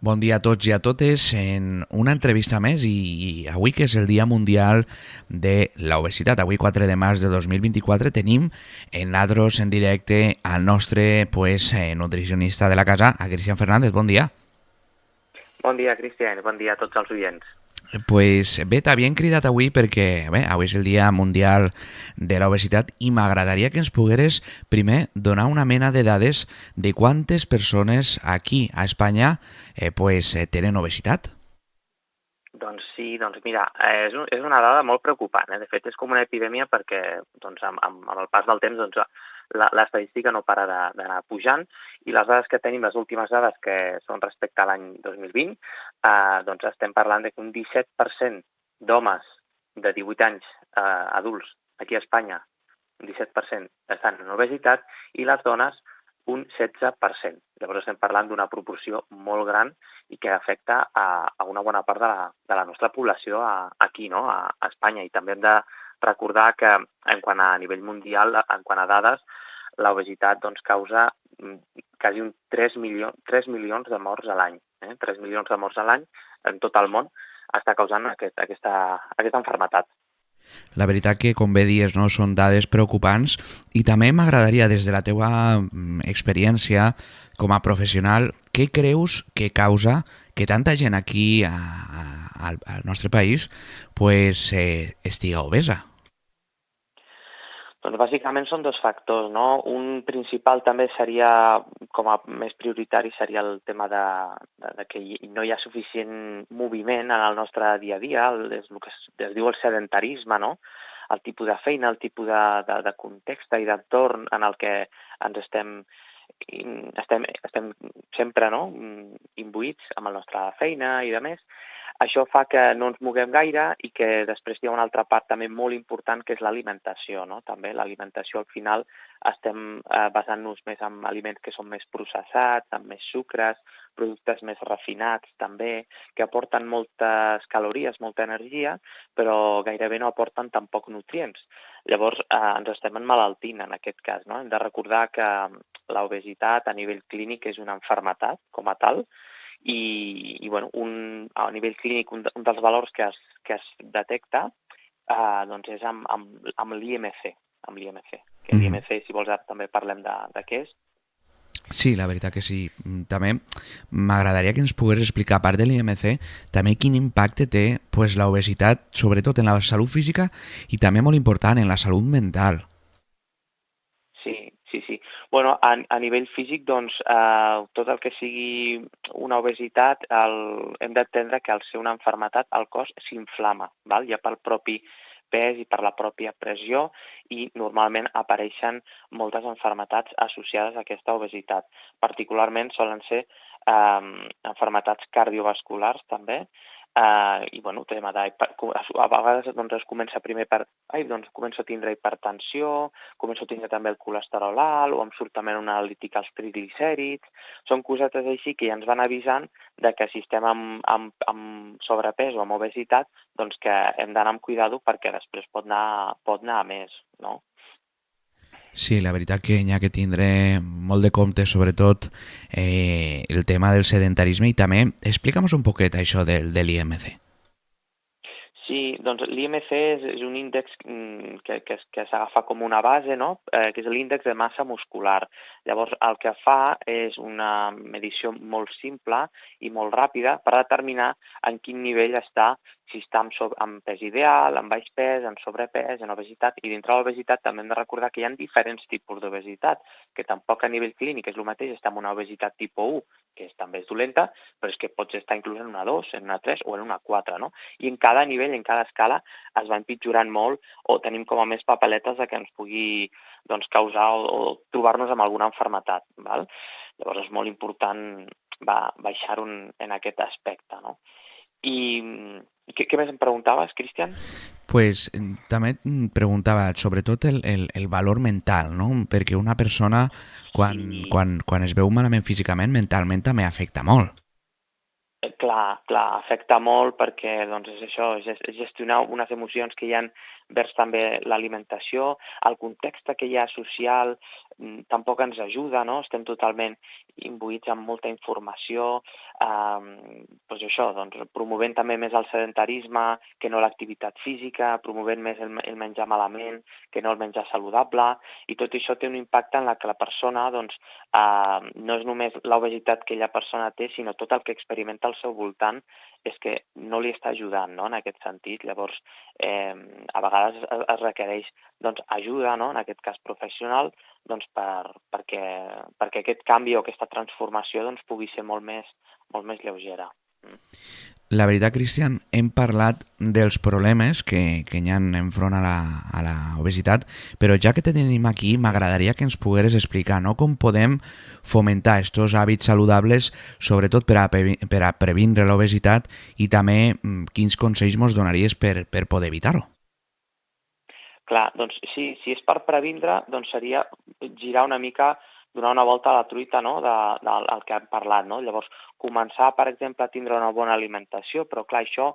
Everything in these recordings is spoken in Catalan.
Bon dia a tots i a totes en una entrevista més i avui que és el Dia Mundial de l'Obesitat, avui 4 de març de 2024 tenim en Ladros en directe al nostre nutricionista de la casa, a Cristian Fernández. Bon dia. Bon dia, Cristian. Bon dia a tots els oients. Pues bé, t'havien cridat avui perquè avui és el Dia Mundial de l'Obesitat i m'agradaria que ens pogueres primer donar una mena de dades de quantes persones aquí a Espanya tenen obesitat. Doncs sí, doncs mira, és una dada molt preocupant. De fet, és com una epidèmia perquè doncs, amb el pas del temps doncs, l'estadística no para d'anar pujant i les dades que tenim, les últimes dades que són respecte a l'any 2020, doncs estem parlant de que un 17% d'homes de 18 anys adults aquí a Espanya, un 17% estan en obesitat i les dones un 16%. Llavors estem parlant d'una proporció molt gran i que afecta a una bona part de la nostra població aquí, no? A Espanya. I també hem de recordar que en quant a nivell mundial, en quant a dades, l'obesitat doncs, causa quasi 3 milions de morts a l'any. 3 milions de morts a l'any en tot el món està causant aquesta malaltia. La veritat que, com bé dius, no, són dades preocupants i també m'agradaria, des de la teua experiència com a professional, què creus que causa que tanta gent aquí al nostre país estiga obesa? Doncs bàsicament són dos factors, no? Un principal també seria, com a més prioritari, seria el tema de que no hi ha suficient moviment en el nostre dia a dia, és el que es diu el sedentarisme, no? El tipus de feina, el tipus de context i d'entorn en el que ens estem sempre, no? Imbuïts amb la nostra feina i de més. Això fa que no ens moguem gaire i que després hi ha una altra part també molt important que és l'alimentació, no? També l'alimentació al final estem basant-nos més en aliments que són més processats, amb més sucres, productes més refinats també, que aporten moltes calories, molta energia, però gairebé no aporten tampoc nutrients. Llavors ens estem emmalaltint en aquest cas, no? Hem de recordar que l'obesitat a nivell clínic és una malaltia com a tal, i bueno, a nivell clínic un dels valors que es detecta doncs és amb l'IMC, que l'IMC, si vols, ara també parlem de què és. Sí, la veritat que sí. També m'agradaria que ens pogués explicar, a part de l'IMC, també quin impacte té l'obesitat, sobretot en la salut física i també molt important en la salut mental. Sí. Bueno, a nivell físic, doncs, tot el que sigui una obesitat, hem d'entendre que al ser una malaltia el cos s'inflama, ja pel propi pes i per la pròpia pressió, i normalment apareixen moltes malalties associades a aquesta obesitat. Particularment solen ser malalties cardiovasculars també, i bueno, a vegades doncs, es comença primer començo a tindre hipertensió, començo a tindre també el colesterol alt, o em surt també una analítica als triglicèrids. Són cosetes així que ja ens van avisant de que si estem amb sobrepès o amb obesitat, doncs que hem d'anar amb cuidado perquè després pot anar a més, no? Sí, la veritat que n'hi ha que tindre molt de compte, sobretot el tema del sedentarisme, i també explica'm un poquet això de l'IMC. Sí, doncs l'IMC és un índex que s'agafa com una base, no? Que és l'índex de massa muscular. Llavors, el que fa és una medició molt simple i molt ràpida per determinar en quin nivell està, si està amb pes ideal, amb baix pes, en sobrepès, en obesitat. I dintre de l'obesitat també hem de recordar que hi ha diferents tipus d'obesitat, que tampoc a nivell clínic és el mateix estar en una obesitat tipus 1, que també és dolenta, però és que pots estar inclús en una 2, en una 3 o en una 4, no? I en cada nivell, en cada escala, es va empitjorant molt o tenim com a més papeletes de que ens pugui causar o trobar-nos amb alguna malaltia. Llavors és molt important baixar-ho en aquest aspecte, no? I què més em preguntaves, Cristian? També et preguntava sobretot el valor mental, no? Perquè una persona, Sí. quan es veu malament físicament, mentalment també afecta molt. Clar, afecta molt perquè doncs, és això, és gestionar unes emocions que hi ha vers també l'alimentació, el context que hi ha social tampoc ens ajuda, no? Estem totalment imbuïts amb molta informació, doncs això, doncs, promovent també més el sedentarisme que no l'activitat física, promovent més el menjar malament que no el menjar saludable, i tot això té un impacte en la que la persona doncs, no és només l'obesitat que aquella persona té, sinó tot el que experimenta al seu voltant és que no li està ajudant, no?, en aquest sentit. Llavors, a vegades es requereix doncs, ajuda, no?, en aquest cas professional, doncs, perquè aquest canvi o aquesta transformació doncs, pugui ser molt més lleugera. La veritat, Cristian, hem parlat dels problemes que hi ha enfront a la obesitat, però ja que te tenim aquí, m'agradaria que ens pogueres explicar, no?, com podem fomentar aquests hàbits saludables, sobretot per a previndre l'obesitat, i també quins consells ens donaries per poder evitar-ho. Clar, doncs si és per previndre, doncs seria girar una mica, donar una volta a la truita, no?, del que hem parlat, no? Llavors, començar, per exemple, a tindre una bona alimentació, però clar, això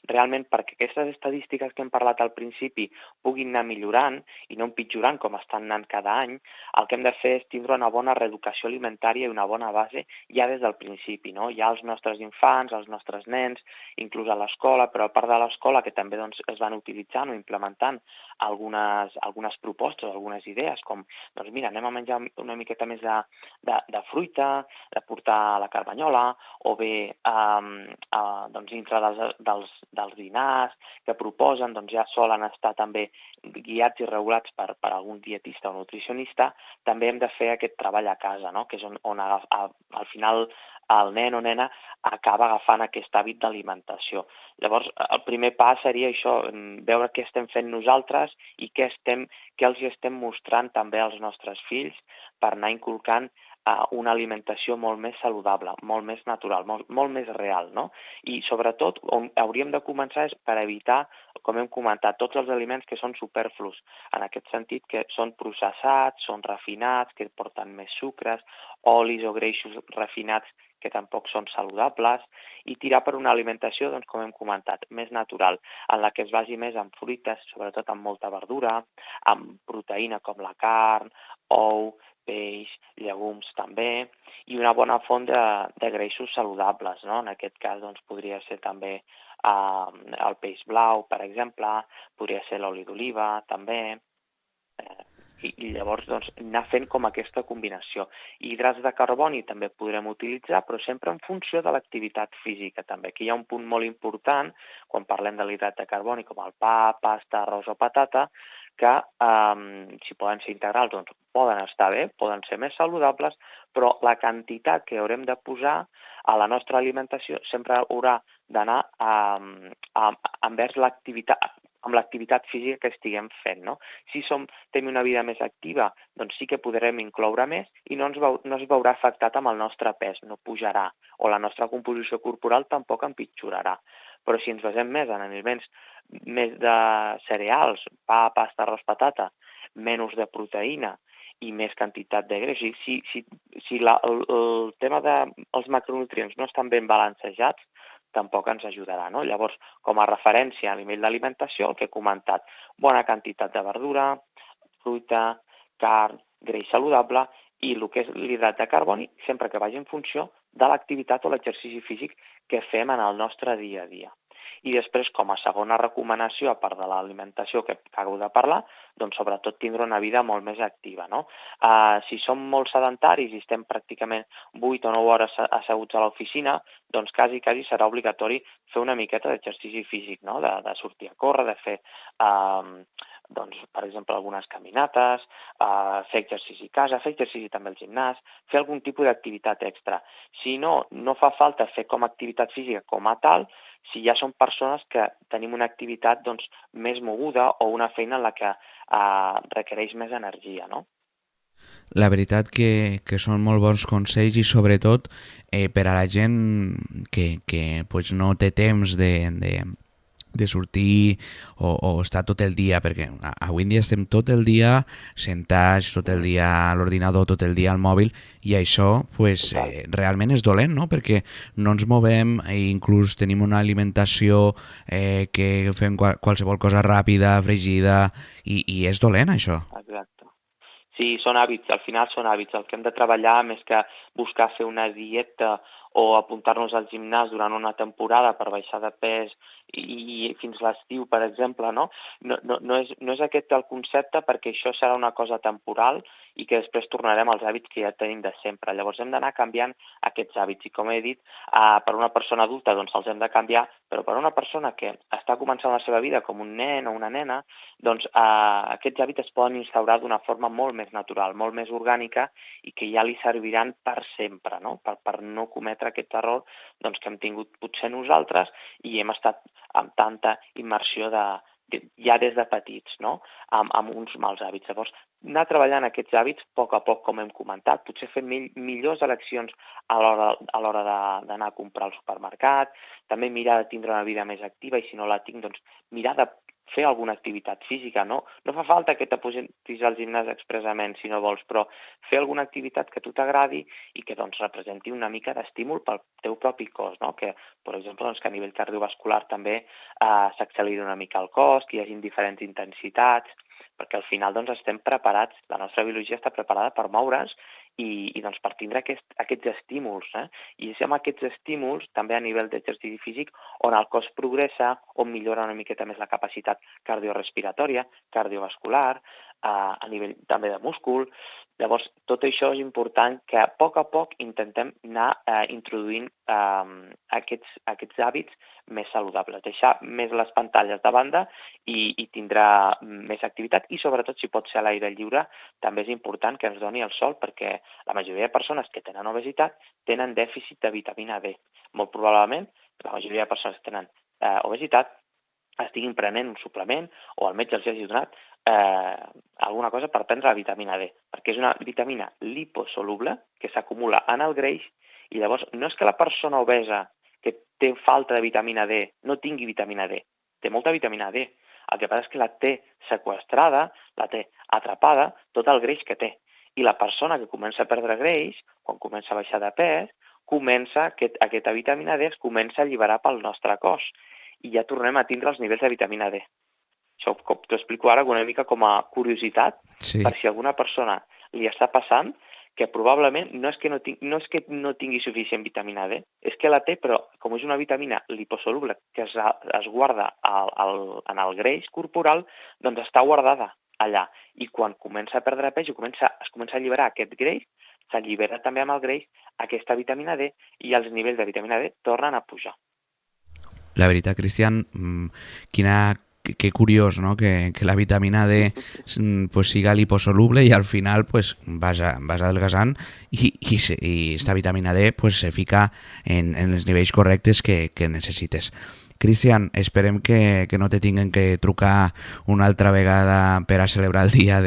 realment perquè aquestes estadístiques que hem parlat al principi puguin anar millorant i no empitjorant com estan anant cada any, el que hem de fer és tindre una bona reeducació alimentària i una bona base ja des del principi, no? Ja els nostres infants, els nostres nens, inclús a l'escola, però a part de l'escola que també doncs, es van utilitzant o implementant algunes propostes, algunes idees, com, doncs mira, anem a menjar una miqueta més de fruita, de portar la carbanyola, o bé doncs, dintre dels dinars que proposen, doncs ja solen estar també guiats i regulats per algun dietista o nutricionista. També hem de fer aquest treball a casa, no?, que és on al final el nen o nena acaba agafant aquest hàbit d'alimentació. Llavors, el primer pas seria això, veure què estem fent nosaltres i què els estem mostrant també als nostres fills per anar inculcant una alimentació molt més saludable, molt més natural, molt més real, no? I sobretot on hauríem de començar és per evitar, com hem comentat, tots els aliments que són superflus, en aquest sentit que són processats, són refinats, que porten més sucres, olis o greixos refinats que tampoc són saludables, i tirar per una alimentació, doncs, com hem comentat, més natural, en la que es basi més en fruites, sobretot amb molta verdura, amb proteïna com la carn, ou, peix, llegums també, i una bona font de greixos saludables, no? En aquest cas doncs, podria ser també el peix blau, per exemple, podria ser l'oli d'oliva també, i llavors doncs, anar fent com aquesta combinació. Hidrats de carboni també podrem utilitzar, però sempre en funció de l'activitat física també. Aquí hi ha un punt molt important, quan parlem de l'hidrat de carboni, com el pa, pasta, arròs o patata, que si poden ser integrals, doncs poden estar bé, poden ser més saludables, però la quantitat que haurem de posar a la nostra alimentació sempre haurà d'anar envers amb l'activitat física que estiguem fent, no? Si tenim una vida més activa, doncs sí que podrem incloure més i no es veurà afectat amb el nostre pes, no pujarà, o la nostra composició corporal tampoc empitjorarà. Però si ens basem més en aliments més de cereals, pa, pasta, arròs, patata, menys de proteïna i més quantitat de greix, si el tema dels macronutrients no estan ben balancejats, tampoc ens ajudarà, no? Llavors, com a referència a nivell d'alimentació, el que he comentat, bona quantitat de verdura, fruita, carn, greix saludable i el que és l'hidrat de carboni, sempre que vagi en funció de l'activitat o l'exercici físic que fem en el nostre dia a dia. I després, com a segona recomanació, a part de l'alimentació que acabo de parlar, doncs sobretot tindre una vida molt més activa, no? Si som molt sedentaris i estem pràcticament 8 o 9 hores asseguts a l'oficina, doncs quasi serà obligatori fer una miqueta d'exercici físic, no? De sortir a córrer, de fer, doncs, per exemple, algunes caminates, fer exercici a casa, fer exercici també al gimnàs, fer algun tipus d'activitat extra. Si no fa falta fer com a activitat física com a tal, si ja són persones que tenim una activitat doncs, més moguda o una feina en la que requereix més energia, no? La veritat que són molt bons consells i sobretot per a la gent que pues, no té temps de sortir o estar tot el dia, perquè avui en dia estem tot el dia sentats, tot el dia a l'ordinador, tot el dia al mòbil, i això pues, realment és dolent, no? Perquè no ens movem i inclús tenim una alimentació que fem qualsevol cosa ràpida, fregida, i és dolent això. Exacte. Sí, són hàbits, al final són hàbits. El que hem de treballar, més que buscar fer una dieta o apuntar-nos al gimnàs durant una temporada per baixar de pes i fins l'estiu, per exemple, no? No és aquest el concepte, perquè això serà una cosa temporal i que després tornarem als hàbits que ja tenim de sempre. Llavors hem d'anar canviant aquests hàbits i, com he dit, per una persona adulta doncs els hem de canviar, però per una persona que està començant la seva vida com un nen o una nena, doncs aquests hàbits es poden instaurar d'una forma molt més natural, molt més orgànica i que ja li serviran per sempre, no? Per no cometre aquest error doncs, que hem tingut potser nosaltres i hem estat amb tanta immersió ja des de petits, no? Amb uns mals hàbits. Llavors, anar treballant aquests hàbits a poc, com hem comentat, potser fer millors eleccions a l'hora d'anar a comprar al supermercat, també mirar de tindre una vida més activa i si no la tinc, doncs mirar de fer alguna activitat física, no? No fa falta que t'apuntis al gimnàs expressament si no vols, però fer alguna activitat que a tu t'agradi i que doncs, representi una mica d'estímul pel teu propi cos, no? Que, per exemple, doncs, que a nivell cardiovascular també s'acceleri una mica el cos, que hi hagi diferents intensitats, perquè al final doncs, estem preparats, la nostra biologia està preparada per moure's i doncs, per tindre aquests estímuls. I és amb aquests estímuls, també a nivell d'exercici físic, on el cos progressa, on millora una miqueta més la capacitat cardiorespiratòria, cardiovascular, a nivell també de múscul. Llavors, tot això és important que a poc intentem anar introduint aquests hàbits més saludables, deixar més les pantalles de banda i tindrà més activitat i sobretot si pot ser a l'aire lliure també és important que ens doni el sol perquè la majoria de persones que tenen obesitat tenen dèficit de vitamina D. Molt probablement la majoria de persones que tenen obesitat estiguin prenent un suplement o el metge els hagi donat alguna cosa per prendre la vitamina D, perquè és una vitamina liposoluble que s'acumula en el greix i llavors no és que la persona obesa que té falta de vitamina D no tingui vitamina D, té molta vitamina D. El que passa és que la té seqüestrada, la té atrapada, tot el greix que té. I la persona que comença a perdre greix, quan comença a baixar de pes, aquesta vitamina D es comença a alliberar pel nostre cos i ja tornem a tindre els nivells de vitamina D. Això t'ho explico ara una mica com a curiositat, Sí. per si alguna persona li està passant, que probablement no és que no tingui suficient vitamina D, és que la té, però com és una vitamina liposoluble que es guarda en el greix corporal, doncs està guardada allà. I quan comença a perdre pes i es comença a alliberar aquest greix, s'allibera també amb el greix aquesta vitamina D i els nivells de vitamina D tornen a pujar. La veritat, Cristian, que curiós, no? Que la vitamina D pues, siga liposoluble i al final pues, vas adelgazant i esta vitamina D pues, se fica en els nivells correctes que necessites. Cristian, esperem que no te tinguen que trucar una altra vegada per a celebrar el Dia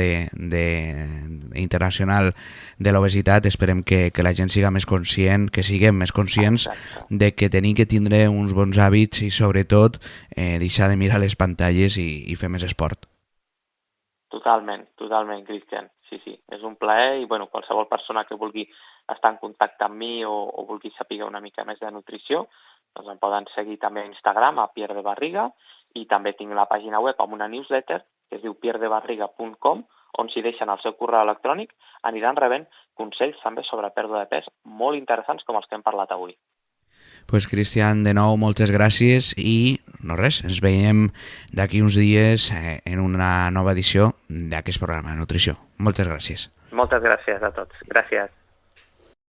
Internacional de l'Obesitat. Esperem que la gent siga més conscient, que siguem més conscients de que tenim que tindre uns bons hàbits i sobretot deixar de mirar les pantalles i fer més esport. Totalment, Cristian. Sí, és un plaer i qualsevol persona que vulgui estar en contacte amb mi o vulgui saber una mica més de nutrició, doncs em poden seguir també a Instagram, a Pierre de Barriga, i també tinc la pàgina web amb una newsletter que es diu pierdebarriga.com, on si deixen el seu correu electrònic aniran rebent consells també sobre pèrdua de pes molt interessants com els que hem parlat avui. Pues Cristian, de nou, moltes gràcies i no res, ens veiem d'aquí uns dies en una nova edició d'aquest programa de nutrició. Moltes gràcies. Moltes gràcies a tots. Gràcies.